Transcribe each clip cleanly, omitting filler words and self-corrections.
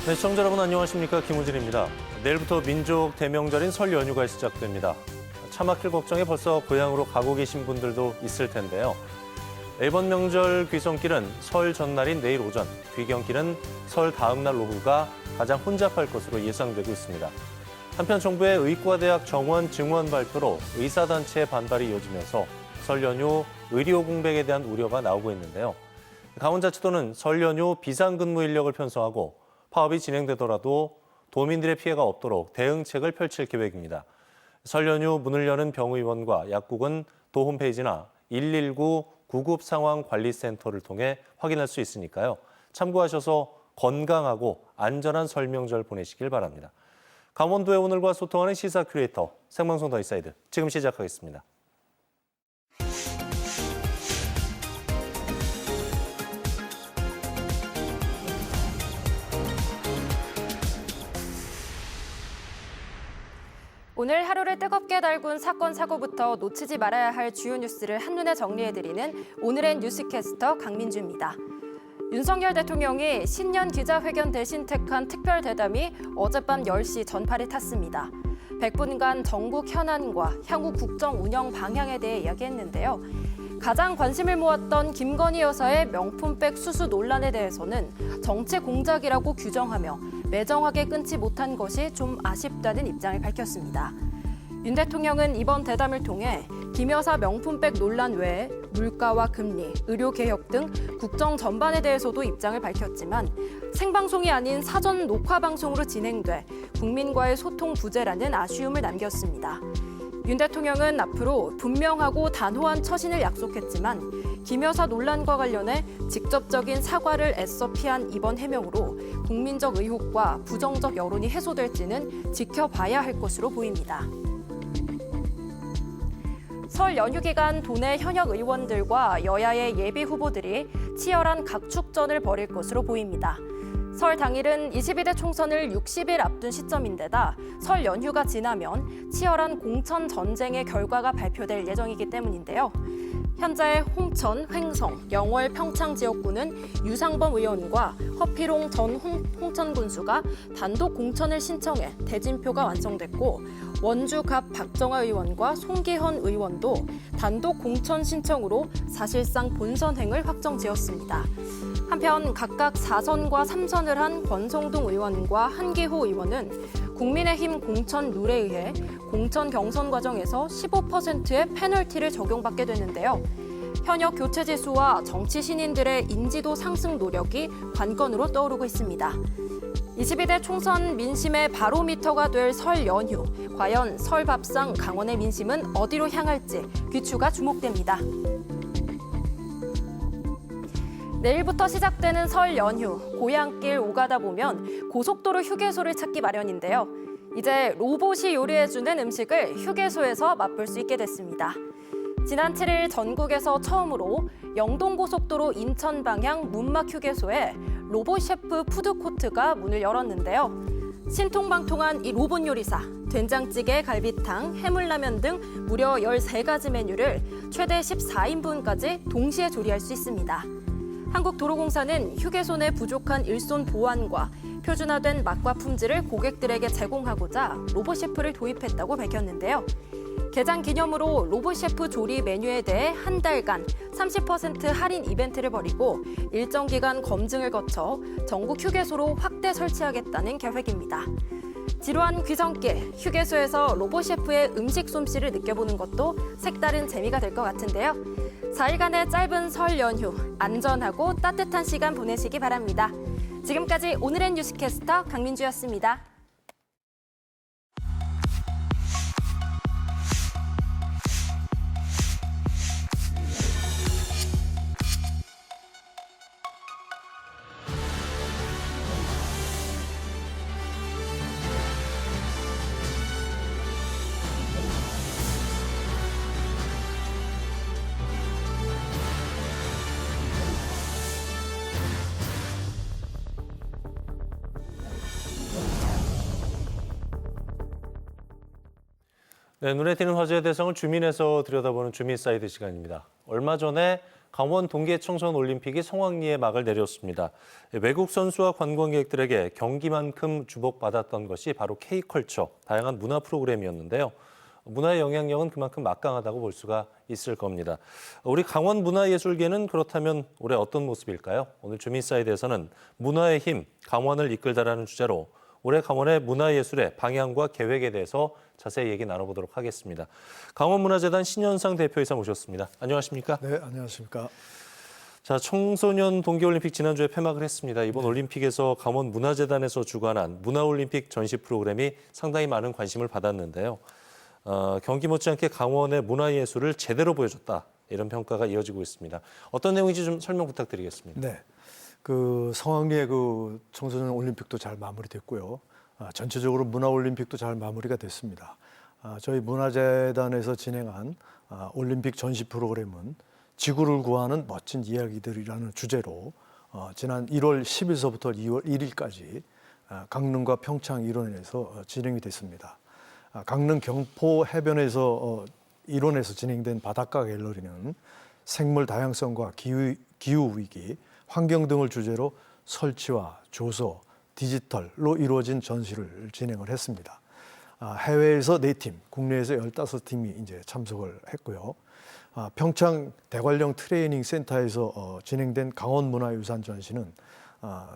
네, 시청자 여러분 안녕하십니까? 김우진입니다. 내일부터 민족 대명절인 설 연휴가 시작됩니다. 차 막힐 걱정에 벌써 고향으로 가고 계신 분들도 있을 텐데요. 이번 명절 귀성길은 설 전날인 내일 오전, 귀경길은 설 다음 날 오후가 가장 혼잡할 것으로 예상되고 있습니다. 한편 정부의 의과대학 정원 증원 발표로 의사단체의 반발이 이어지면서 설 연휴 의료 공백에 대한 우려가 나오고 있는데요. 강원자치도는 설 연휴 비상근무 인력을 편성하고 파업이 진행되더라도 도민들의 피해가 없도록 대응책을 펼칠 계획입니다. 설 연휴 문을 여는 병의원과 약국은 도 홈페이지나 119 구급상황관리센터를 통해 확인할 수 있으니까요. 참고하셔서 건강하고 안전한 설 명절 보내시길 바랍니다. 강원도의 오늘과 소통하는 시사 큐레이터 생방송 더 인사이드 지금 시작하겠습니다. 오늘 하루를 뜨겁게 달군 사건, 사고부터 놓치지 말아야 할 주요 뉴스를 한눈에 정리해드리는 오늘의 뉴스캐스터 강민주입니다. 윤석열 대통령이 신년 기자회견 대신 택한 특별 대담이 어젯밤 10시 전파를 탔습니다. 100분간 전국 현안과 향후 국정 운영 방향에 대해 이야기했는데요. 가장 관심을 모았던 김건희 여사의 명품백 수수 논란에 대해서는 정치 공작이라고 규정하며 매정하게 끊지 못한 것이 좀 아쉽다는 입장을 밝혔습니다. 윤 대통령은 이번 대담을 통해 김 여사 명품백 논란 외에 물가와 금리, 의료개혁 등 국정 전반에 대해서도 입장을 밝혔지만 생방송이 아닌 사전 녹화 방송으로 진행돼 국민과의 소통 부재라는 아쉬움을 남겼습니다. 윤 대통령은 앞으로 분명하고 단호한 처신을 약속했지만 김 여사 논란과 관련해 직접적인 사과를 애써 피한 이번 해명으로 국민적 의혹과 부정적 여론이 해소될지는 지켜봐야 할 것으로 보입니다. 설 연휴 기간 도내 현역 의원들과 여야의 예비 후보들이 치열한 각축전을 벌일 것으로 보입니다. 설 당일은 22대 총선을 60일 앞둔 시점인데다 설 연휴가 지나면 치열한 공천 전쟁의 결과가 발표될 예정이기 때문인데요. 현재 홍천, 횡성, 영월, 평창 지역구는 유상범 의원과 허피롱 전 홍천 군수가 단독 공천을 신청해 대진표가 완성됐고 원주 갑 박정아 의원과 송기현 의원도 단독 공천 신청으로 사실상 본선행을 확정지었습니다. 한편 각각 4선과 3선을 한 권성동 의원과 한기호 의원은 국민의힘 공천 룰에 의해 공천 경선 과정에서 15%의 페널티를 적용받게 되는데요. 현역 교체 지수와 정치 신인들의 인지도 상승 노력이 관건으로 떠오르고 있습니다. 22대 총선 민심의 바로미터가 될 설 연휴, 과연 설 밥상 강원의 민심은 어디로 향할지 귀추가 주목됩니다. 내일부터 시작되는 설 연휴, 고향길 오가다 보면 고속도로 휴게소를 찾기 마련인데요. 이제 로봇이 요리해주는 음식을 휴게소에서 맛볼 수 있게 됐습니다. 지난 7일 전국에서 처음으로 영동고속도로 인천 방향 문막 휴게소에 로봇 셰프 푸드코트가 문을 열었는데요. 신통방통한 이 로봇 요리사, 된장찌개, 갈비탕, 해물라면 등 무려 13가지 메뉴를 최대 14인분까지 동시에 조리할 수 있습니다. 한국도로공사는 휴게소 내 부족한 일손 보완과 표준화된 맛과 품질을 고객들에게 제공하고자 로봇 셰프를 도입했다고 밝혔는데요. 개장 기념으로 로봇 셰프 조리 메뉴에 대해 한 달간 30% 할인 이벤트를 벌이고 일정 기간 검증을 거쳐 전국 휴게소로 확대 설치하겠다는 계획입니다. 지루한 귀성길, 휴게소에서 로봇 셰프의 음식 솜씨를 느껴보는 것도 색다른 재미가 될 것 같은데요. 4일간의 짧은 설 연휴, 안전하고 따뜻한 시간 보내시기 바랍니다. 지금까지 오늘의 뉴스캐스터 강민주였습니다. 네, 눈에 띄는 화제의 대상을 주민에서 들여다보는 주민사이드 시간입니다. 얼마 전에 강원 동계 청소년 올림픽이 성황리에 막을 내렸습니다. 외국 선수와 관광객들에게 경기만큼 주목받았던 것이 바로 K컬처, 다양한 문화 프로그램이었는데요. 문화의 영향력은 그만큼 막강하다고 볼 수가 있을 겁니다. 우리 강원 문화예술계는 그렇다면 올해 어떤 모습일까요? 오늘 주민사이드에서는 문화의 힘, 강원을 이끌다라는 주제로 올해 강원의 문화예술의 방향과 계획에 대해서 자세히 얘기 나눠보도록 하겠습니다. 강원문화재단 신현상 대표이사 모셨습니다. 안녕하십니까? 네, 안녕하십니까? 자, 청소년 동계올림픽 지난주에 폐막을 했습니다. 이번 올림픽에서 강원문화재단에서 주관한 문화올림픽 전시 프로그램이 상당히 많은 관심을 받았는데요. 경기 못지않게 강원의 문화예술을 제대로 보여줬다. 이런 평가가 이어지고 있습니다. 어떤 내용인지 좀 설명 부탁드리겠습니다. 네, 그 성황리의 그 청소년 올림픽도 잘 마무리됐고요. 전체적으로 문화올림픽도 잘 마무리가 됐습니다. 저희 문화재단에서 진행한 올림픽 전시 프로그램은 지구를 구하는 멋진 이야기들이라는 주제로 지난 1월 10일서부터 2월 1일까지 강릉과 평창 일원에서 진행이 됐습니다. 강릉 경포 해변에서 일원에서 진행된 바닷가 갤러리는 생물 다양성과 기후 위기, 환경 등을 주제로 설치와 조서, 디지털로 이루어진 전시를 진행을 했습니다. 해외에서 4팀, 국내에서 15팀이 이제 참석을 했고요. 평창 대관령 트레이닝 센터에서 진행된 강원문화유산 전시는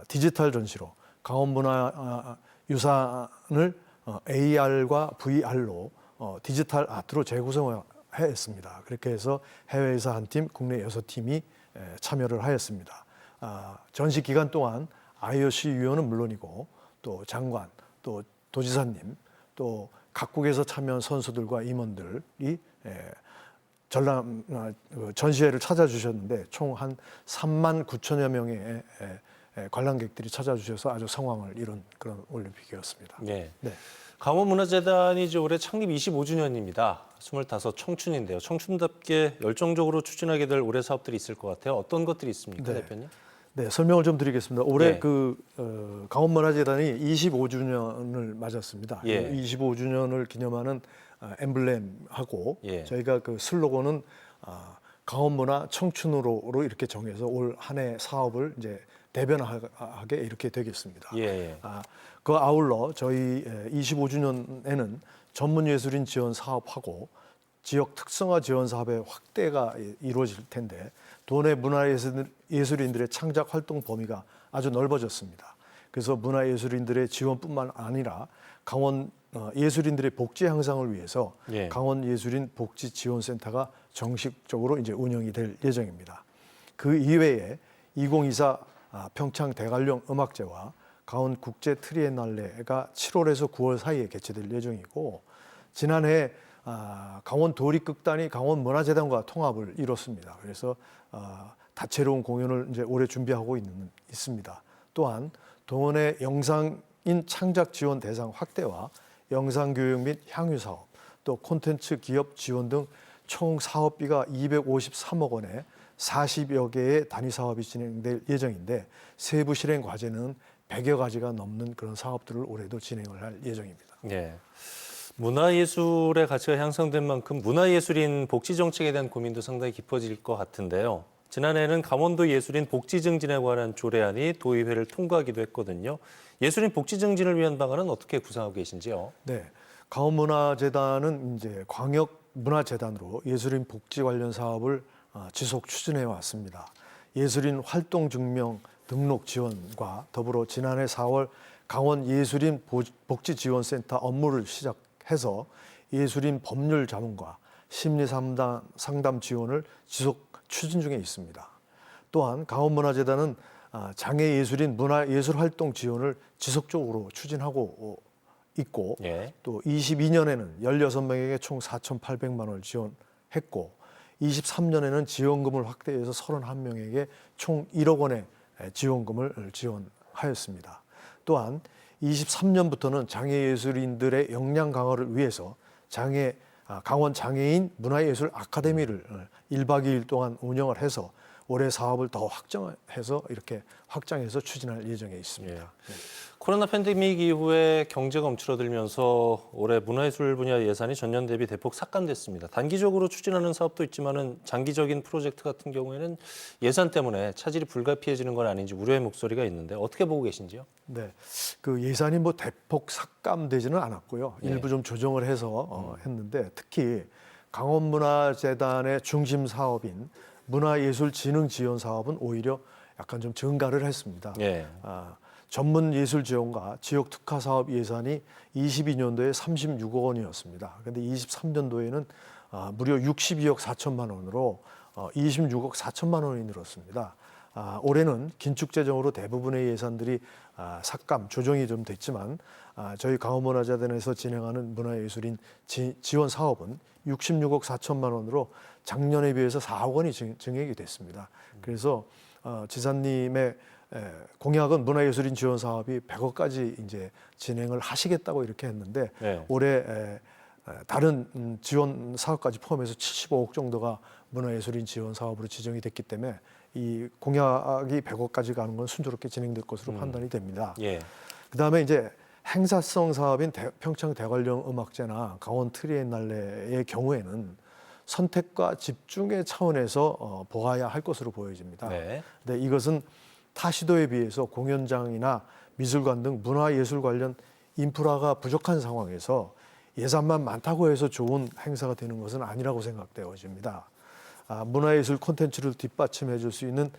디지털 전시로 강원문화유산을 AR과 VR로 디지털 아트로 재구성했습니다. 그렇게 해서 해외에서 한 팀, 국내 6팀이 참여를 하였습니다. 전시 기간 동안 IOC 위원은 물론이고 또 장관, 또 도지사님, 또 각국에서 참여한 선수들과 임원들이 전시회를 찾아주셨는데 총 한 3만 9천여 명의 관람객들이 찾아주셔서 아주 성황을 이룬 그런 올림픽이었습니다. 네. 네. 강원문화재단이 이제 올해 창립 25주년입니다. 25 청춘인데요. 청춘답게 열정적으로 추진하게 될 올해 사업들이 있을 것 같아요. 어떤 것들이 있습니까, 네. 대표님? 네, 설명을 좀 드리겠습니다. 올해 네. 강원문화재단이 25주년을 맞았습니다. 예. 25주년을 기념하는 엠블렘하고 예. 저희가 그 슬로건은 강원문화 청춘으로 이렇게 정해서 올 한 해 사업을 이제 대변하게 이렇게 되겠습니다. 예. 그 아울러 저희 25주년에는 전문예술인 지원 사업하고 지역 특성화 지원 사업의 확대가 이루어질 텐데 도내 문화예술인들의 창작 활동 범위가 아주 넓어졌습니다. 그래서 문화예술인들의 지원뿐만 아니라 강원 예술인들의 복지 향상을 위해서 예. 강원예술인 복지지원센터가 정식적으로 이제 운영이 될 예정입니다. 그 이외에 2024 평창 대관령 음악제와 강원 국제 트리엔날레가 7월에서 9월 사이에 개최될 예정이고 지난해 강원 도립극단이 강원문화재단과 통합을 이뤘습니다. 그래서 다채로운 공연을 이제 올해 준비하고 있습니다. 또한 동원의 영상인 창작 지원 대상 확대와 영상 교육 및 향유 사업, 또 콘텐츠 기업 지원 등 총 사업비가 253억 원에 40여 개의 단위 사업이 진행될 예정인데 세부 실행 과제는 100여 가지가 넘는 그런 사업들을 올해도 진행을 할 예정입니다. 네. 문화예술의 가치가 향상된 만큼 문화예술인 복지 정책에 대한 고민도 상당히 깊어질 것 같은데요. 지난해에는 강원도 예술인 복지 증진에 관한 조례안이 도의회를 통과하기도 했거든요. 예술인 복지 증진을 위한 방안은 어떻게 구상하고 계신지요? 네, 강원문화재단은 이제 광역문화재단으로 예술인 복지 관련 사업을 지속 추진해 왔습니다. 예술인 활동 증명 등록 지원과 더불어 지난해 4월 강원 예술인 복지 지원센터 업무를 시작해서 예술인 법률 자문과 심리 상담 지원을 지속 추진 중에 있습니다. 또한 강원문화재단은 장애 예술인 문화예술 활동 지원을 지속적으로 추진하고 있고 예. 또 22년에는 16명에게 총 4,800만 원을 지원했고 23년에는 지원금을 확대해서 31명에게 총 1억 원의 지원금을 지원하였습니다. 또한 23년부터는 장애예술인들의 역량 강화를 위해서 강원 장애인 문화예술 아카데미를 1박 2일 동안 운영을 해서 올해 사업을 더 확장해서 추진할 예정에 있습니다. 예. 코로나 팬데믹 이후에 경제가 움츠러들면서 올해 문화예술 분야 예산이 전년 대비 대폭 삭감됐습니다. 단기적으로 추진하는 사업도 있지만은 장기적인 프로젝트 같은 경우에는 예산 때문에 차질이 불가피해지는 건 아닌지 우려의 목소리가 있는데 어떻게 보고 계신지요? 네, 그 예산이 뭐 대폭 삭감되지는 않았고요. 예. 일부 좀 조정을 해서 했는데 특히 강원문화재단의 중심 사업인 문화예술진흥 지원 사업은 오히려 약간 좀 증가를 했습니다. 예. 전문 예술 지원과 지역 특화 사업 예산이 22년도에 36억 원이었습니다. 그런데 23년도에는 무려 62억 4천만 원으로 26억 4천만 원이 늘었습니다. 올해는 긴축 재정으로 대부분의 예산들이 삭감, 조정이 좀 됐지만 저희 강원문화재단에서 진행하는 문화예술인 지원 사업은 66억 4천만 원으로 작년에 비해서 4억 원이 증액이 됐습니다. 그래서 지사님의 공약은 문화예술인 지원 사업이 100억까지 이제 진행을 하시겠다고 이렇게 했는데 네. 올해 다른 지원 사업까지 포함해서 75억 정도가 문화예술인 지원 사업으로 지정이 됐기 때문에 이 공약이 100억까지 가는 건 순조롭게 진행될 것으로 판단이 됩니다. 예. 그다음에 이제 행사성 사업인 평창 대관령 음악제나 강원 트리엔날레의 경우에는 선택과 집중의 차원에서 보아야 할 것으로 보여집니다. 네. 근데 이것은 타 시도에 비해서 공연장이나 미술관 등 문화예술 관련 인프라가 부족한 상황에서 예산만 많다고 해서 좋은 행사가 되는 것은 아니라고 생각되어집니다. 문화예술 콘텐츠를 뒷받침해 줄 수 있는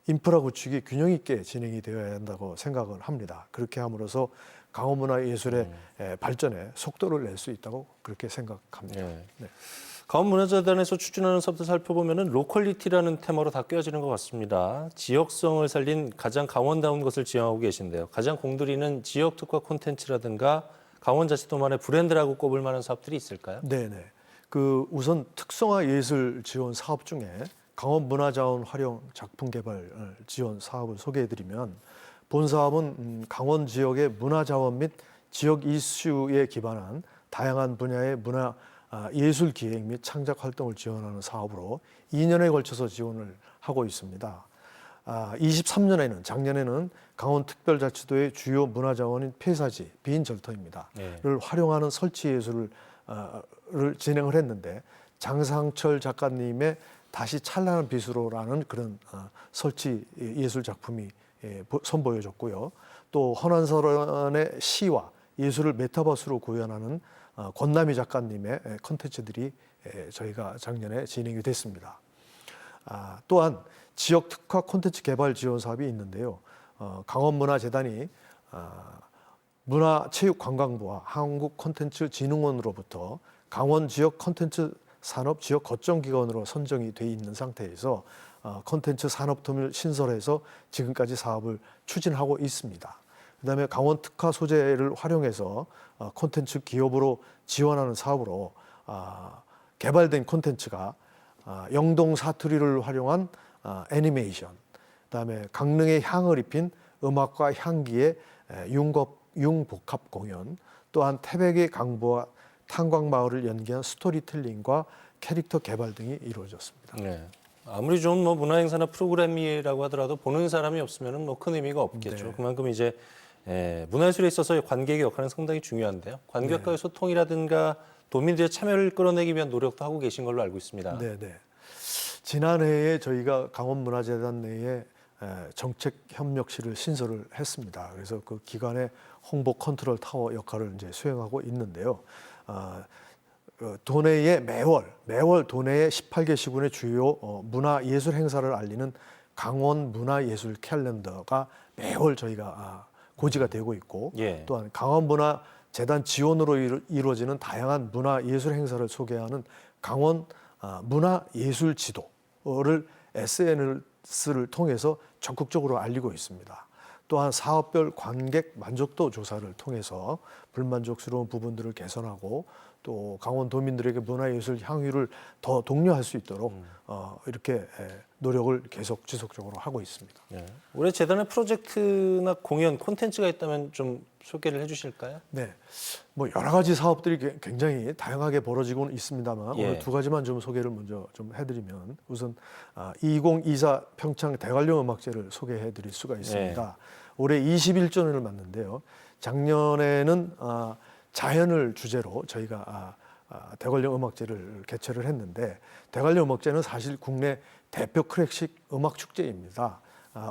인프라 구축이 균형 있게 진행이 되어야 한다고 생각을 합니다. 그렇게 함으로써 강원문화예술의 발전에 속도를 낼 수 있다고 그렇게 생각합니다. 예. 네. 강원문화재단에서 추진하는 사업들 살펴보면은 로컬리티라는 테마로 다 꿰어지는 것 같습니다. 지역성을 살린 가장 강원다운 것을 지향하고 계신데요. 가장 공들이는 지역 특화 콘텐츠라든가 강원자치도만의 브랜드라고 꼽을 만한 사업들이 있을까요? 네네. 그 우선 특성화 예술 지원 사업 중에 강원문화자원 활용 작품 개발 지원 사업을 소개해드리면 본 사업은 강원 지역의 문화자원 및 지역 이슈에 기반한 다양한 분야의 문화 예술 기획 및 창작 활동을 지원하는 사업으로 2년에 걸쳐서 지원을 하고 있습니다. 23년에는 작년에는 강원특별자치도의 주요 문화자원인 폐사지 비인절터입니다. 네. 를 활용하는 설치 예술을 진행을 했는데 장상철 작가님의 다시 찬란한 빛으로라는 그런 설치 예술 작품이 선보여졌고요. 또 허난설원의 시와 예술을 메타버스로 구현하는 권남희 작가님의 콘텐츠들이 저희가 작년에 진행이 됐습니다. 또한 지역 특화 콘텐츠 개발 지원 사업이 있는데요. 강원문화재단이 문화체육관광부와 한국콘텐츠진흥원으로부터 강원 지역 콘텐츠 산업 지역 거점기관으로 선정이 돼 있는 상태에서 콘텐츠 산업팀을 신설해서 지금까지 사업을 추진하고 있습니다. 그다음에 강원 특화 소재를 활용해서 콘텐츠 기업으로 지원하는 사업으로 개발된 콘텐츠가 영동 사투리를 활용한 애니메이션, 그다음에 강릉의 향을 입힌 음악과 향기의 융복합 공연, 또한 태백의 강보와 탄광마을을 연계한 스토리텔링과 캐릭터 개발 등이 이루어졌습니다. 네. 아무리 좋은 뭐 문화행사나 프로그램이라고 하더라도 보는 사람이 없으면 뭐 큰 의미가 없겠죠. 네. 그만큼 이제 문화예술에 있어서 관객의 역할은 상당히 중요한데요. 관객과의 소통이라든가 도민들의 참여를 끌어내기 위한 노력도 하고 계신 걸로 알고 있습니다. 네. 지난해에 저희가 강원문화재단 내에 정책협력실을 신설을 했습니다. 그래서 그 기관의 홍보 컨트롤 타워 역할을 이제 수행하고 있는데요. 도내에 매월 도내에 18개 시군의 주요 문화예술 행사를 알리는 강원 문화예술 캘린더가 매월 저희가 고지가 되고 있고 예. 또한 강원문화재단 지원으로 이루어지는 다양한 문화예술 행사를 소개하는 강원 문화예술 지도를 SNS를 통해서 적극적으로 알리고 있습니다. 또한 사업별 관객 만족도 조사를 통해서 불만족스러운 부분들을 개선하고 또 강원도민들에게 문화예술 향유를 더 독려할 수 있도록 이렇게 노력을 계속 지속적으로 하고 있습니다. 네. 올해 재단의 프로젝트나 공연, 콘텐츠가 있다면 좀 소개를 해주실까요? 네, 뭐 여러 가지 사업들이 굉장히 다양하게 벌어지고는 있습니다만 예. 오늘 두 가지만 좀 소개를 먼저 좀 해드리면 우선 2024 평창 대관령 음악제를 소개해드릴 수가 있습니다. 올해 21주년을 맞는데요. 작년에는 자연을 주제로 저희가 대관령 음악제를 개최를 했는데, 대관령 음악제는 사실 국내 대표 클래식 음악 축제입니다.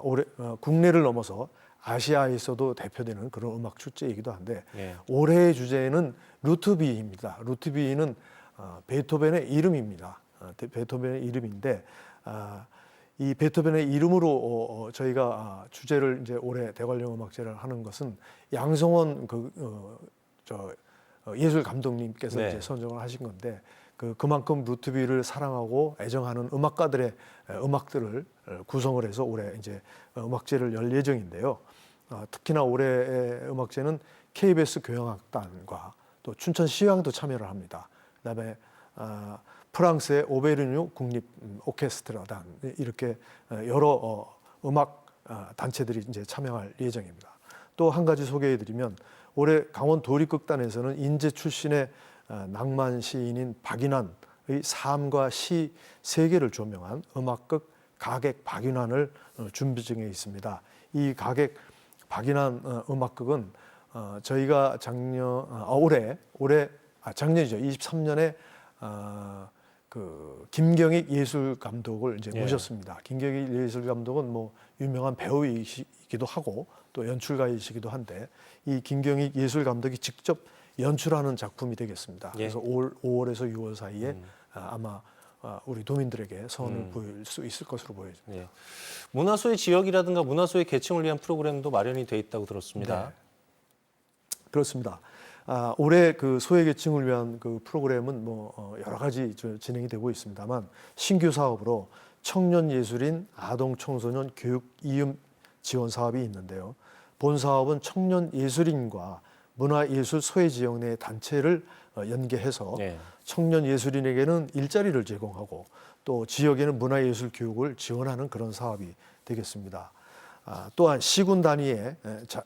올해 국내를 넘어서 아시아에서도 대표되는 그런 음악 축제이기도 한데, 예. 올해의 주제는 루트비입니다. 루트비는 베토벤의 이름입니다. 베토벤의 이름인데, 이 베토벤의 이름으로 저희가 주제를 이제 올해 대관령 음악제를 하는 것은 양성원 예술 감독님께서 네. 이제 선정을 하신 건데, 그만큼 루트비를 사랑하고 애정하는 음악가들의 음악들을 구성을 해서 올해 이제 음악제를 열 예정인데요. 특히나 올해의 음악제는 KBS 교향악단과 또 춘천 시향도 참여를 합니다. 그다음에 프랑스의 오베르뉴 국립 오케스트라단, 이렇게 여러 음악 단체들이 이제 참여할 예정입니다. 또 한 가지 소개해드리면, 올해 강원 도립극단에서는 인제 출신의 낭만 시인인 박인환의 삶과 시 세계를 조명한 음악극 가객 박인환을 준비 중에 있습니다. 이 가객 박인환 음악극은 저희가 작년이죠. 23년에 김경익 예술 감독을 이제 모셨습니다. 김경익 예술 감독은 뭐 유명한 배우이시기도 하고 또 연출가이시기도 한데, 이 김경익 예술 감독이 직접 연출하는 작품이 되겠습니다. 그래서 5월에서 6월 사이에 아마 우리 도민들에게 선을 보일 수 있을 것으로 보여집니다. 예. 문화소의 지역이라든가 문화소의 계층을 위한 프로그램도 마련이 돼 있다고 들었습니다. 네. 그렇습니다. 올해 그 소외계층을 위한 그 프로그램은 여러 가지 진행이 되고 있습니다만, 신규 사업으로 청년 예술인 아동 청소년 교육 이음 지원 사업이 있는데요. 본 사업은 청년 예술인과 문화예술 소외 지역 내 단체를 연계해서 청년 예술인에게는 일자리를 제공하고 또 지역에는 문화예술 교육을 지원하는 그런 사업이 되겠습니다. 또한 시군 단위의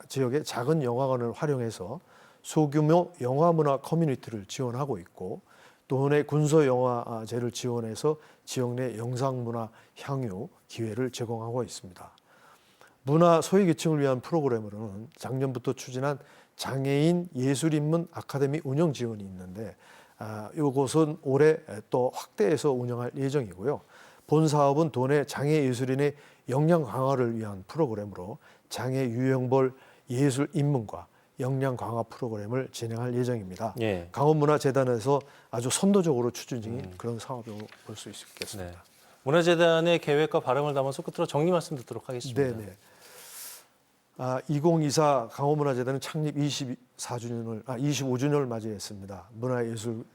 지역의 작은 영화관을 활용해서 소규모 영화문화 커뮤니티를 지원하고 있고, 도내 군소영화제를 지원해서 지역 내 영상문화 향유 기회를 제공하고 있습니다. 문화 소외계층을 위한 프로그램으로는 작년부터 추진한 장애인 예술인문 아카데미 운영 지원이 있는데, 이곳은 올해 또 확대해서 운영할 예정이고요. 본 사업은 도내 장애 예술인의 역량 강화를 위한 프로그램으로 장애 유형별 예술 입문과 역량 강화 프로그램을 진행할 예정입니다. 강원문화재단에서 아주 선도적으로 추진 중인 그런 사업으로 볼 수 있겠습니다. 네. 문화재단의 계획과 바람을 담아서 끝으로 정리 말씀 듣도록 하겠습니다. 네네. 2024 강원문화재단은 창립 25주년을 맞이했습니다. 문화예술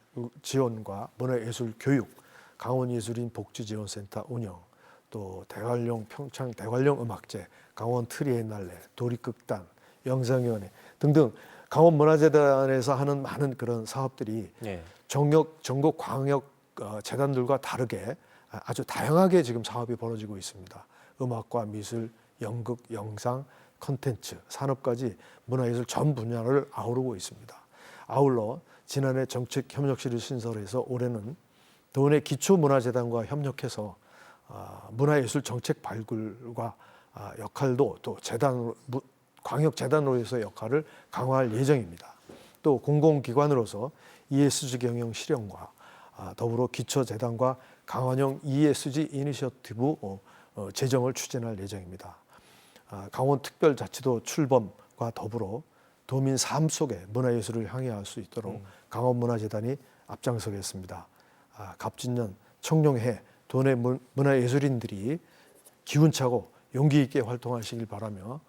지원과 문화예술 교육, 강원예술인 복지지원센터 운영, 또 대관령 평창 대관령 음악제, 강원 트리엔날레, 도립극단, 영상위원회 등등 강원문화재단에서 하는 많은 그런 사업들이 전국 광역 재단들과 다르게 아주 다양하게 지금 사업이 벌어지고 있습니다. 음악과 미술, 연극, 영상, 콘텐츠, 산업까지 문화예술 전 분야를 아우르고 있습니다. 아울러 지난해 정책협력실을 신설해서 올해는 도내 기초문화재단과 협력해서 문화예술 정책 발굴과 역할도 또 광역재단으로서의 역할을 강화할 예정입니다. 또 공공기관으로서 ESG 경영 실현과 더불어 기초재단과 강원형 ESG 이니셔티브 제정을 추진할 예정입니다. 강원특별자치도 출범과 더불어 도민 삶 속에 문화예술을 향유할 수 있도록 강원문화재단이 앞장서겠습니다. 갑진년 청룡해 도내 문화예술인들이 기운차고 용기 있게 활동하시길 바라며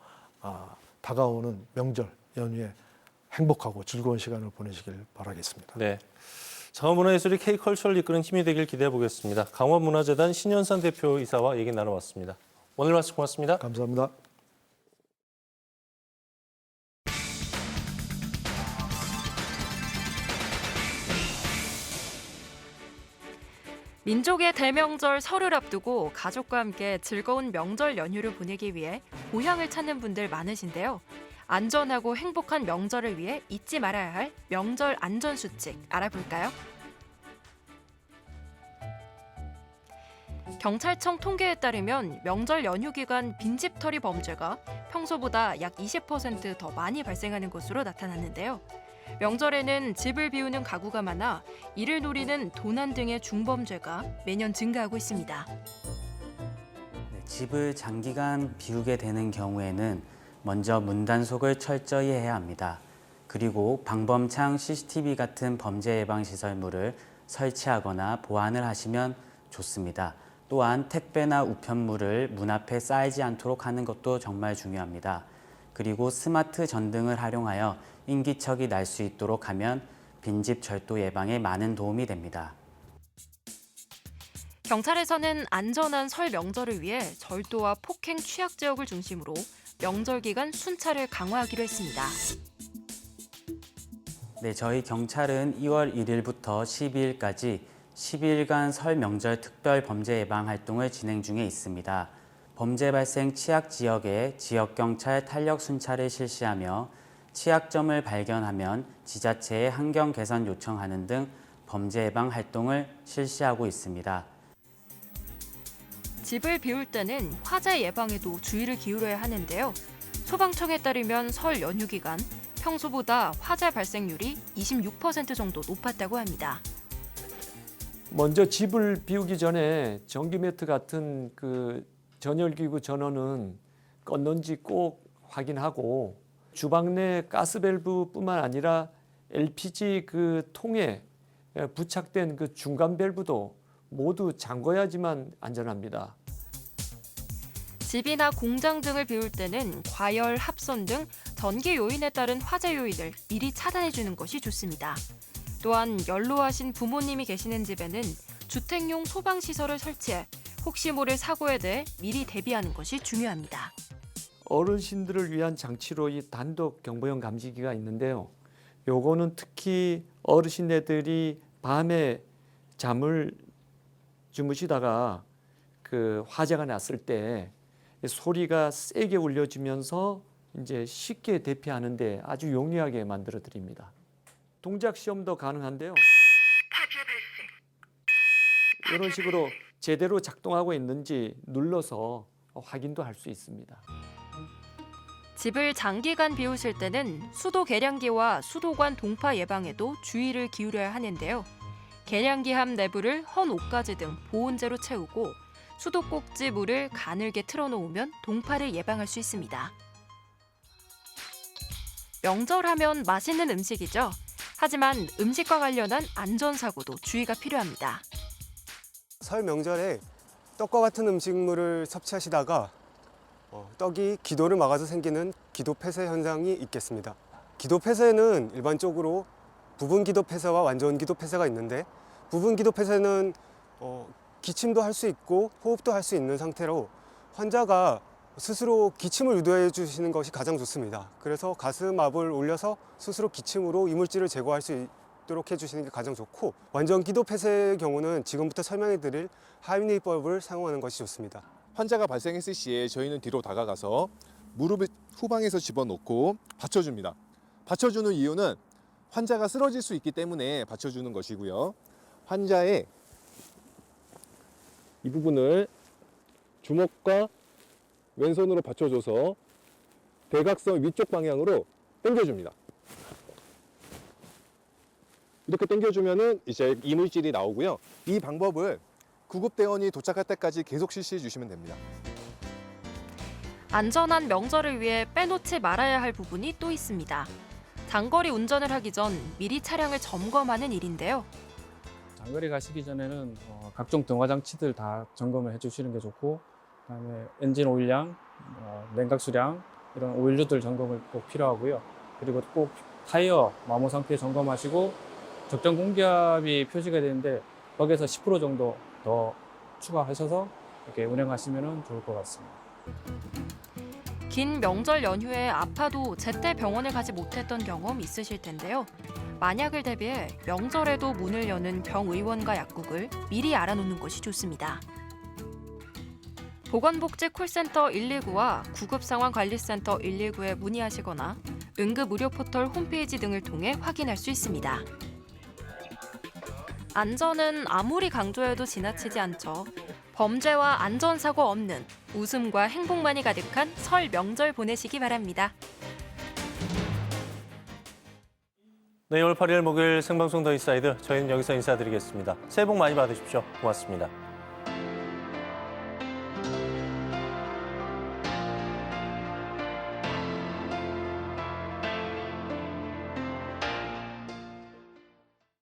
다가오는 명절 연휴에 행복하고 즐거운 시간을 보내시길 바라겠습니다. 네. 강원문화예술이 K컬처를 이끄는 힘이 되길 기대해 보겠습니다. 강원문화재단 신현산 대표이사와 얘기 나눠봤습니다. 오늘 말씀 고맙습니다. 감사합니다. 민족의 대명절 설을 앞두고 가족과 함께 즐거운 명절 연휴를 보내기 위해 고향을 찾는 분들 많으신데요. 안전하고 행복한 명절을 위해 잊지 말아야 할 명절 안전수칙 알아볼까요? 경찰청 통계에 따르면 명절 연휴 기간 빈집털이 범죄가 평소보다 약 20% 더 많이 발생하는 것으로 나타났는데요. 명절에는 집을 비우는 가구가 많아 이를 노리는 도난 등의 중범죄가 매년 증가하고 있습니다. 집을 장기간 비우게 되는 경우에는 먼저 문 단속을 철저히 해야 합니다. 그리고 방범창 CCTV 같은 범죄 예방 시설물을 설치하거나 보완을 하시면 좋습니다. 또한 택배나 우편물을 문 앞에 쌓이지 않도록 하는 것도 정말 중요합니다. 그리고 스마트 전등을 활용하여 인기척이 날 수 있도록 하면 빈집 절도 예방에 많은 도움이 됩니다. 경찰에서는 안전한 설 명절을 위해 절도와 폭행 취약 지역을 중심으로 명절 기간 순찰을 강화하기로 했습니다. 네, 저희 경찰은 2월 1일부터 12일까지 10일간 설 명절 특별 범죄 예방 활동을 진행 중에 있습니다. 범죄 발생 취약 지역에 지역경찰 탄력 순찰을 실시하며 취약점을 발견하면 지자체에 환경 개선 요청하는 등 범죄 예방 활동을 실시하고 있습니다. 집을 비울 때는 화재 예방에도 주의를 기울여야 하는데요. 소방청에 따르면 설 연휴 기간 평소보다 화재 발생률이 26% 정도 높았다고 합니다. 먼저 집을 비우기 전에 전기 매트 같은 그 전열기구 전원은 껐는지 꼭 확인하고 주방 내 가스밸브뿐만 아니라 LPG 그 통에 부착된 그 중간 밸브도 모두 잠궈야지만 안전합니다. 집이나 공장 등을 비울 때는 과열, 합선 등 전기 요인에 따른 화재 요인을 미리 차단해 주는 것이 좋습니다. 또한 연로하신 부모님이 계시는 집에는 주택용 소방시설을 설치해 혹시 모를 사고에 대해 미리 대비하는 것이 중요합니다. 어르신들을 위한 장치로 이 단독 경보용 감지기가 있는데요. 요거는 특히 어르신네들이 밤에 잠을 주무시다가 그 화재가 났을 때 소리가 세게 울려지면서 이제 쉽게 대피하는데 아주 용이하게 만들어 드립니다. 동작 시험도 가능한데요. 이런 식으로 제대로 작동하고 있는지 눌러서 확인도 할 수 있습니다. 집을 장기간 비우실 때는 수도 계량기와 수도관 동파 예방에도 주의를 기울여야 하는데요. 계량기 함 내부를 헌옷가지 등 보온재로 채우고 수도꼭지 물을 가늘게 틀어놓으면 동파를 예방할 수 있습니다. 명절하면 맛있는 음식이죠. 하지만 음식과 관련한 안전사고도 주의가 필요합니다. 설 명절에 떡과 같은 음식물을 섭취하시다가 떡이 기도를 막아서 생기는 기도 폐쇄 현상이 있겠습니다. 기도 폐쇄는 일반적으로 부분 기도 폐쇄와 완전 기도 폐쇄가 있는데 부분 기도 폐쇄는 기침도 할 수 있고 호흡도 할 수 있는 상태로 환자가 스스로 기침을 유도해 주시는 것이 가장 좋습니다. 그래서 가슴압을 올려서 스스로 기침으로 이물질을 제거할 수 있도록 해주시는 게 가장 좋고 완전 기도 폐쇄의 경우는 지금부터 설명해 드릴 하임리히법을 사용하는 것이 좋습니다. 환자가 발생했을 시에 저희는 뒤로 다가가서 무릎을 후방에서 집어넣고 받쳐줍니다. 받쳐주는 이유는 환자가 쓰러질 수 있기 때문에 받쳐주는 것이고요. 환자의 이 부분을 주먹과 왼손으로 받쳐줘서 대각선 위쪽 방향으로 당겨줍니다. 이렇게 당겨주면은 이제 이물질이 나오고요. 이 방법을 구급대원이 도착할 때까지 계속 실시해 주시면 됩니다. 안전한 명절을 위해 빼놓지 말아야 할 부분이 또 있습니다. 장거리 운전을 하기 전 미리 차량을 점검하는 일인데요. 장거리 가시기 전에는 각종 등화 장치들 다 점검을 해주시는 게 좋고, 그다음에 엔진 오일량, 냉각 수량 이런 오일류들 점검을 꼭 필요하고요. 그리고 꼭 타이어 마모 상태 점검하시고 적정 공기압이 표시가 되는데 거기에서 10% 정도 더 추가하셔서 이렇게 운행하시면 좋을 것 같습니다. 긴 명절 연휴에 아파도 제때 병원에 가지 못했던 경험 있으실 텐데요. 만약을 대비해 명절에도 문을 여는 병의원과 약국을 미리 알아놓는 것이 좋습니다. 보건복지 콜센터 119와 구급상황관리센터 119에 문의하시거나 응급의료 포털 홈페이지 등을 통해 확인할 수 있습니다. 안전은 아무리 강조해도 지나치지 않죠. 범죄와 안전사고 없는 웃음과 행복만이 가득한 설 명절 보내시기 바랍니다. 네, 2월 8일 목요일 생방송 더 인사이드 저희는 여기서 인사드리겠습니다. 새해 복 많이 받으십시오. 고맙습니다.